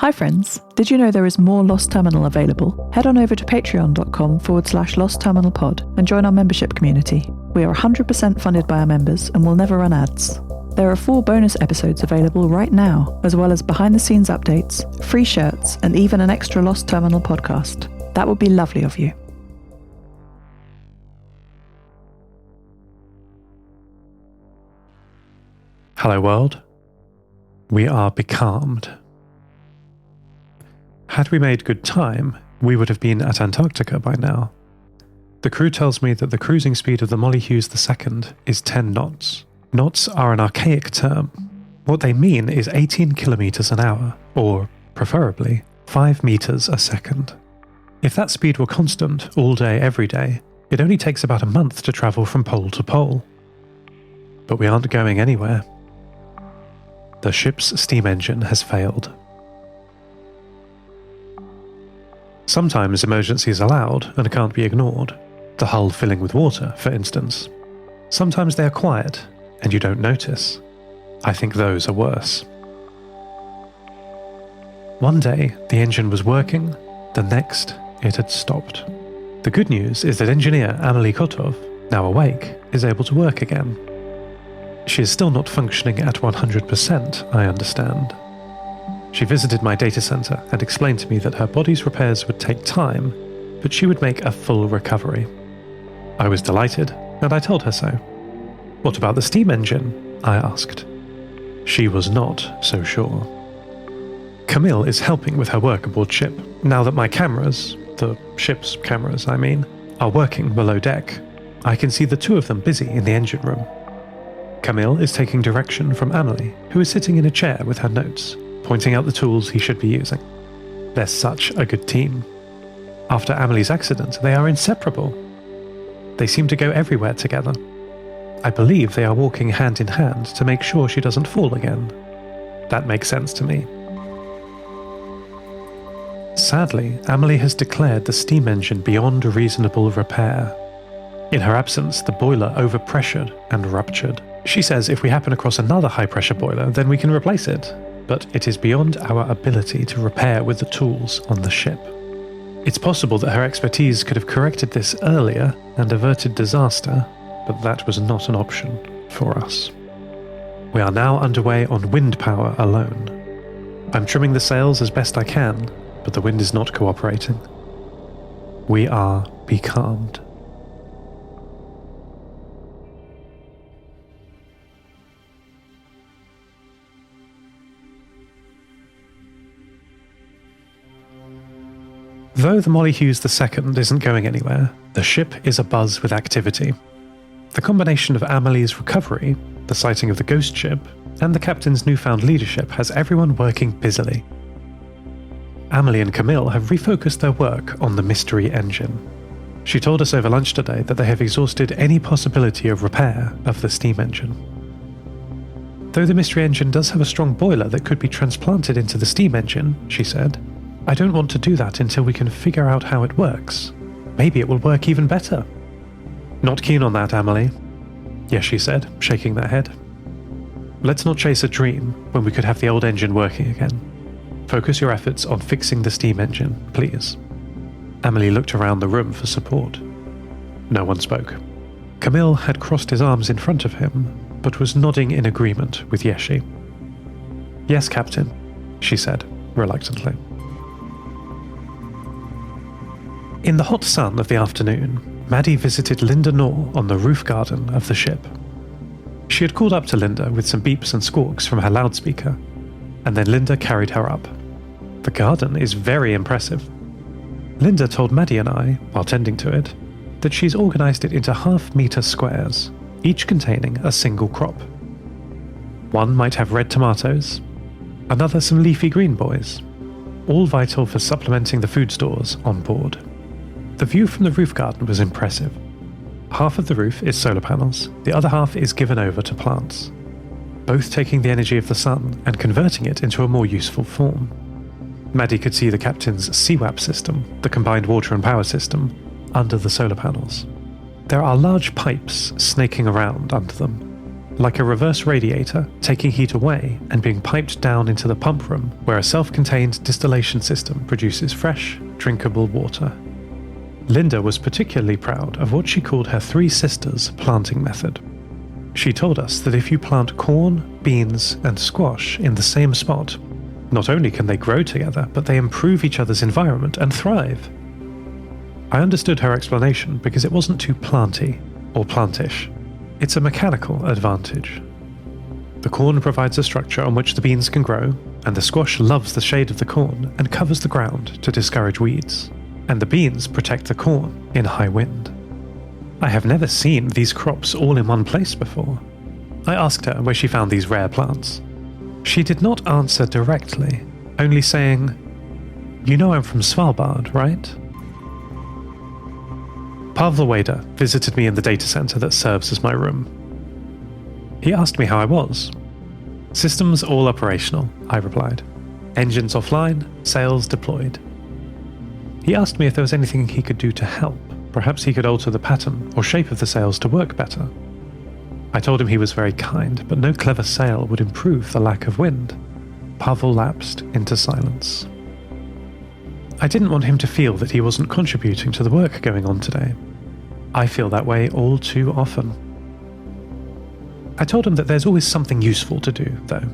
Hi friends, did you know there is more Lost Terminal available? Head on over to patreon.com/Lost Terminal Pod and join our membership community. We are 100% funded by our members and will never run ads. There are 4 bonus episodes available right now, as well as behind-the-scenes updates, free shirts, and even an extra Lost Terminal podcast. That would be lovely of you. Hello world. We are becalmed. Had we made good time, we would have been at Antarctica by now. The crew tells me that the cruising speed of the Molly Hughes II is 10 knots. Knots are an archaic term. What they mean is 18 kilometers an hour, or, preferably, 5 meters a second. If that speed were constant all day every day, it only takes about a month to travel from pole to pole. But we aren't going anywhere. The ship's steam engine has failed. Sometimes emergencies are loud and can't be ignored, the hull filling with water, for instance. Sometimes they are quiet and you don't notice. I think those are worse. One day the engine was working, the next it had stopped. The good news is that engineer Amelie Kotov, now awake, is able to work again. She is still not functioning at 100%, I understand. She visited my data center and explained to me that her body's repairs would take time, but she would make a full recovery. I was delighted, and I told her so. What about the steam engine? I asked. She was not so sure. Camille is helping with her work aboard ship, now that my cameras, the ship's cameras I mean, are working below deck. I can see the 2 of them busy in the engine room. Camille is taking direction from Amelie, who is sitting in a chair with her notes, pointing out the tools he should be using. They're such a good team. After Amelie's accident, they are inseparable. They seem to go everywhere together. I believe they are walking hand in hand to make sure she doesn't fall again. That makes sense to me. Sadly, Amelie has declared the steam engine beyond reasonable repair. In her absence, the boiler overpressured and ruptured. She says if we happen across another high-pressure boiler, then we can replace it. But it is beyond our ability to repair with the tools on the ship. It's possible that her expertise could have corrected this earlier and averted disaster, but that was not an option for us. We are now underway on wind power alone. I'm trimming the sails as best I can, but the wind is not cooperating. We are becalmed. Though the Molly Hughes II isn't going anywhere, the ship is abuzz with activity. The combination of Amelie's recovery, the sighting of the ghost ship, and the captain's newfound leadership has everyone working busily. Amelie and Camille have refocused their work on the mystery engine. She told us over lunch today that they have exhausted any possibility of repair of the steam engine. Though the mystery engine does have a strong boiler that could be transplanted into the steam engine, she said, I don't want to do that until we can figure out how it works. Maybe it will work even better. Not keen on that, Amelie. Yes, she said, shaking their head. Let's not chase a dream when we could have the old engine working again. Focus your efforts on fixing the steam engine, please. Amelie looked around the room for support. No one spoke. Camille had crossed his arms in front of him, but was nodding in agreement with Yeshi. Yes, Captain, she said, reluctantly. In the hot sun of the afternoon, Maddie visited Linda Knorr on the roof garden of the ship. She had called up to Linda with some beeps and squawks from her loudspeaker, and then Linda carried her up. The garden is very impressive. Linda told Maddie and I, while tending to it, that she's organised it into half-metre squares, each containing a single crop. One might have red tomatoes, another some leafy green boys, all vital for supplementing the food stores on board. The view from the roof garden was impressive. Half of the roof is solar panels, the other half is given over to plants, both taking the energy of the sun and converting it into a more useful form. Maddie could see the captain's CWAP system, the combined water and power system, under the solar panels. There are large pipes snaking around under them. like a reverse radiator, taking heat away and being piped down into the pump room where a self-contained distillation system produces fresh, drinkable water. Linda was particularly proud of what she called her 3 sisters planting method. She told us that if you plant corn, beans, and squash in the same spot, not only can they grow together, but they improve each other's environment and thrive. I understood her explanation because it wasn't too planty or plantish. It's a mechanical advantage. The corn provides a structure on which the beans can grow, and the squash loves the shade of the corn and covers the ground to discourage weeds, and the beans protect the corn in high wind. I have never seen these crops all in one place before. I asked her where she found these rare plants. She did not answer directly, only saying, "You know I'm from Svalbard, right?" Pavel Røde visited me in the data center that serves as my room. He asked me how I was. "Systems all operational," I replied. "Engines offline, sails deployed." He asked me if there was anything he could do to help. Perhaps he could alter the pattern or shape of the sails to work better. I told him he was very kind, but no clever sail would improve the lack of wind. Pavel lapsed into silence. I didn't want him to feel that he wasn't contributing to the work going on today. I feel that way all too often. I told him that there's always something useful to do, though.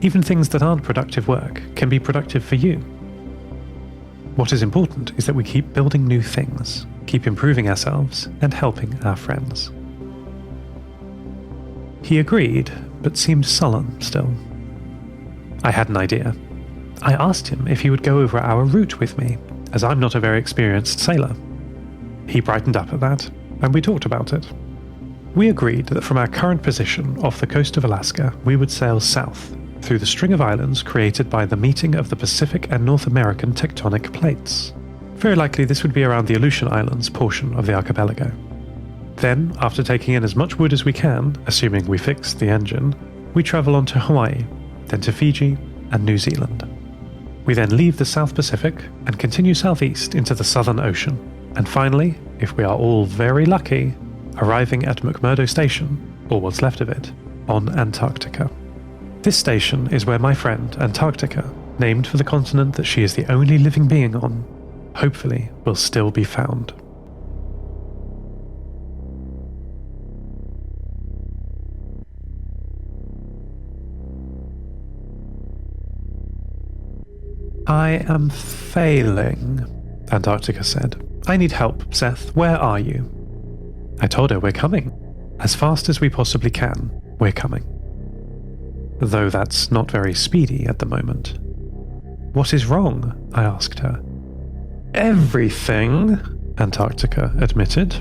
Even things that aren't productive work can be productive for you. What is important is that we keep building new things, keep improving ourselves, and helping our friends. He agreed, but seemed sullen still. I had an idea. I asked him if he would go over our route with me, as I'm not a very experienced sailor. He brightened up at that, and we talked about it. We agreed that from our current position off the coast of Alaska, we would sail south, through the string of islands created by the meeting of the Pacific and North American tectonic plates. Very likely this would be around the Aleutian Islands portion of the archipelago. Then, after taking in as much wood as we can, assuming we fix the engine, we travel on to Hawaii, then to Fiji and New Zealand. We then leave the South Pacific and continue southeast into the Southern Ocean, and finally, if we are all very lucky, arriving at McMurdo Station, or what's left of it, on Antarctica. This station is where my friend, Antarctica, named for the continent that she is the only living being on, hopefully will still be found. "I am failing," Antarctica said. "I need help, Seth. Where are you?" I told her we're coming. As fast as we possibly can, we're coming. Though that's not very speedy at the moment. "What is wrong?" I asked her. "Everything," Antarctica admitted.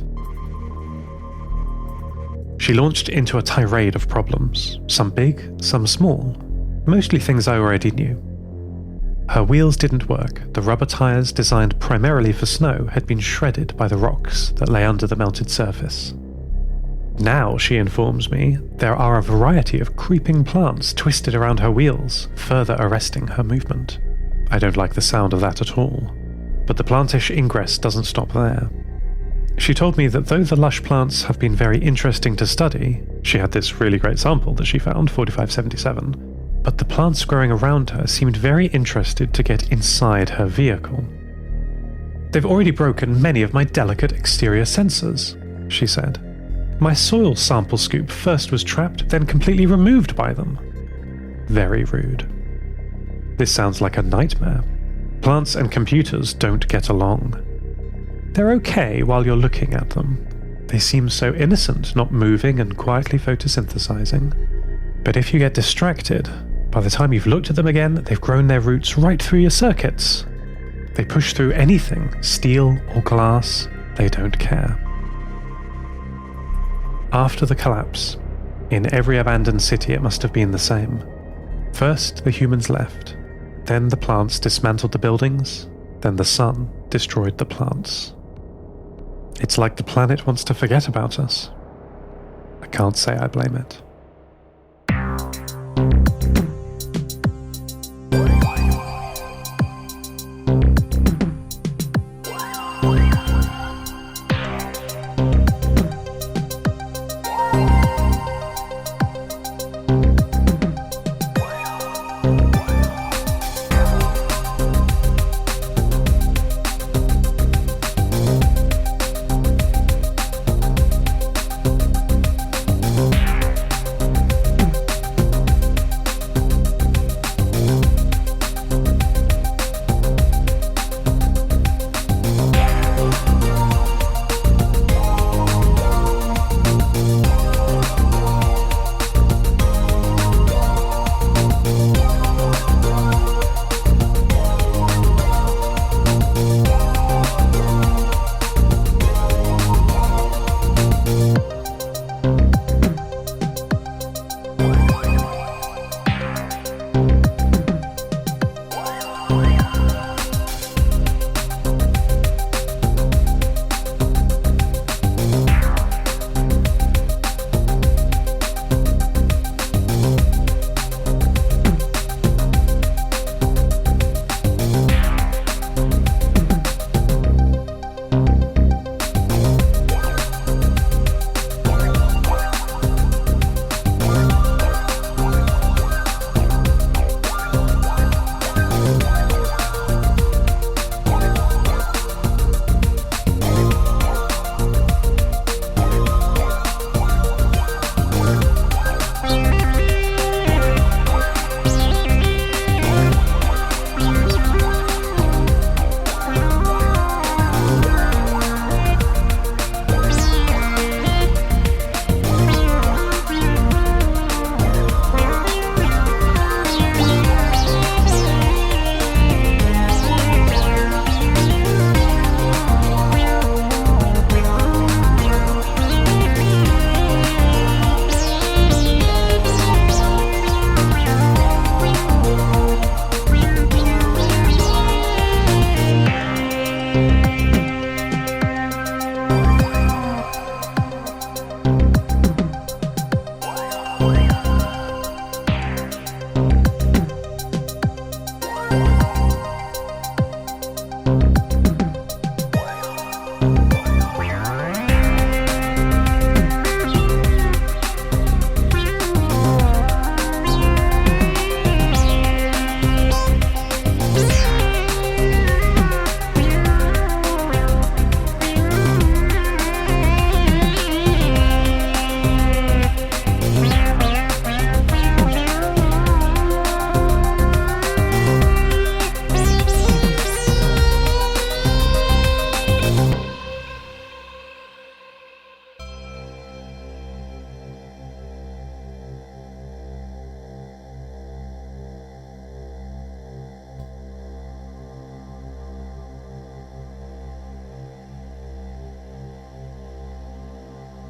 She launched into a tirade of problems, some big, some small, mostly things I already knew. Her wheels didn't work. The rubber tires designed primarily for snow had been shredded by the rocks that lay under the melted surface. Now, she informs me, there are a variety of creeping plants twisted around her wheels, further arresting her movement. I don't like the sound of that at all. But the plantish ingress doesn't stop there. She told me that though the lush plants have been very interesting to study, she had this really great sample that she found, 4577, but the plants growing around her seemed very interested to get inside her vehicle. "They've already broken many of my delicate exterior sensors," she said. "My soil sample scoop first was trapped, then completely removed by them." Very rude. This sounds like a nightmare. Plants and computers don't get along. They're okay while you're looking at them. They seem so innocent, not moving and quietly photosynthesizing. But if you get distracted, by the time you've looked at them again, they've grown their roots right through your circuits. They push through anything, steel or glass, they don't care. After the collapse, in every abandoned city it must have been the same. First the humans left, then the plants dismantled the buildings, then the sun destroyed the plants. It's like the planet wants to forget about us. I can't say I blame it.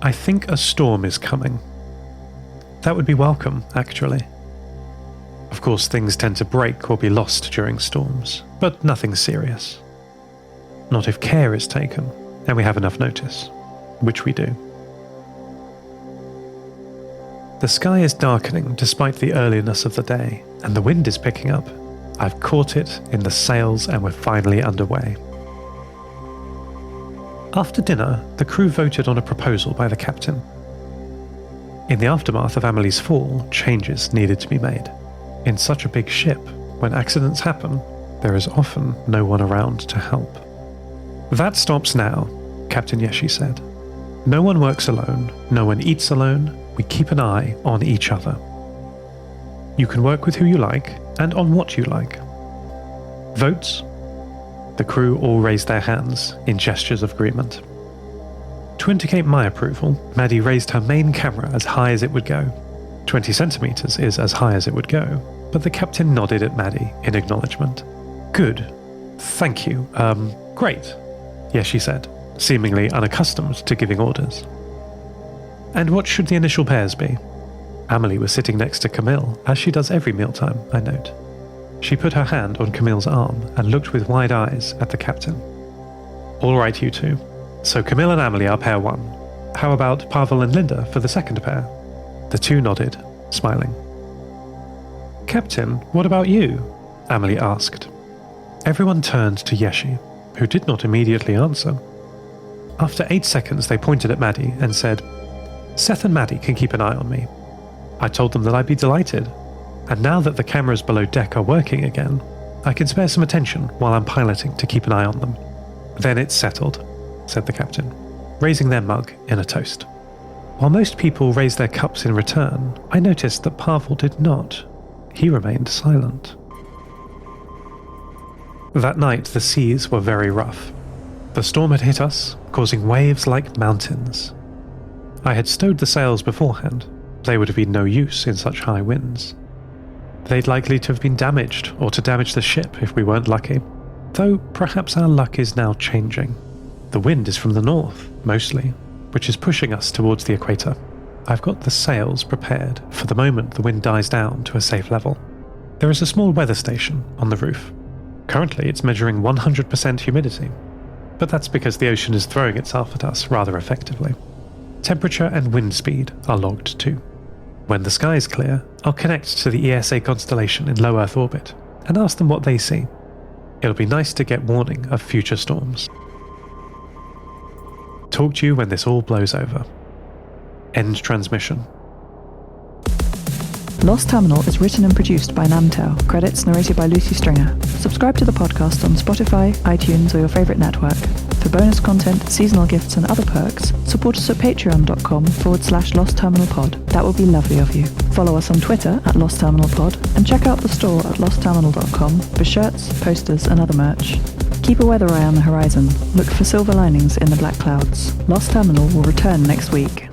I think a storm is coming. That would be welcome, actually. Of course, things tend to break or be lost during storms, but nothing serious. Not if care is taken, and we have enough notice, which we do. The sky is darkening despite the earliness of the day, and the wind is picking up. I've caught it in the sails and we're finally underway. After dinner, the crew voted on a proposal by the captain. In the aftermath of Amelie's fall, changes needed to be made. In such a big ship, when accidents happen, there is often no one around to help. That stops now, Captain Yeshi said. No one works alone, no one eats alone, we keep an eye on each other. You can work with who you like, and on what you like. Votes? The crew all raised their hands in gestures of agreement. To indicate my approval, Maddie raised her main camera as high as it would go. 20 centimeters is as high as it would go, but the captain nodded at Maddie in acknowledgement. Good. Thank you. Great. Yes, she said, seemingly unaccustomed to giving orders. And what should the initial pairs be? Amelie was sitting next to Camille, as she does every mealtime, I note. She put her hand on Camille's arm and looked with wide eyes at the captain. All right, you two. So Camille and Amelie are pair 1. How about Pavel and Linda for the second pair? The two nodded, smiling. Captain, what about you? Amelie asked. Everyone turned to Yeshi, who did not immediately answer. After 8 seconds, they pointed at Maddie and said, Seth and Maddie can keep an eye on me. I told them that I'd be delighted, and now that the cameras below deck are working again, I can spare some attention while I'm piloting to keep an eye on them. Then it's settled, said the captain, raising their mug in a toast. While most people raised their cups in return, I noticed that Pavel did not. He remained silent. That night the seas were very rough. The storm had hit us, causing waves like mountains. I had stowed the sails beforehand. They would have been no use in such high winds. They'd likely to have been damaged, or to damage the ship if we weren't lucky. Though perhaps our luck is now changing. The wind is from the north, mostly, which is pushing us towards the equator. I've got the sails prepared for the moment the wind dies down to a safe level. There is a small weather station on the roof. Currently it's measuring 100% humidity, but that's because the ocean is throwing itself at us rather effectively. Temperature and wind speed are logged too. When the sky is clear, I'll connect to the ESA constellation in low Earth orbit and ask them what they see. It'll be nice to get warning of future storms. Talk to you when this all blows over. End transmission. Lost Terminal is written and produced by Namtao. Credits narrated by Lucy Stringer. Subscribe to the podcast on Spotify, iTunes, or your favourite network. For bonus content, seasonal gifts, and other perks, support us at patreon.com/lostterminalpod. That would be lovely of you. Follow us on Twitter at lostterminalpod, and check out the store at lostterminal.com for shirts, posters, and other merch. Keep a weather eye on the horizon. Look for silver linings in the black clouds. Lost Terminal will return next week.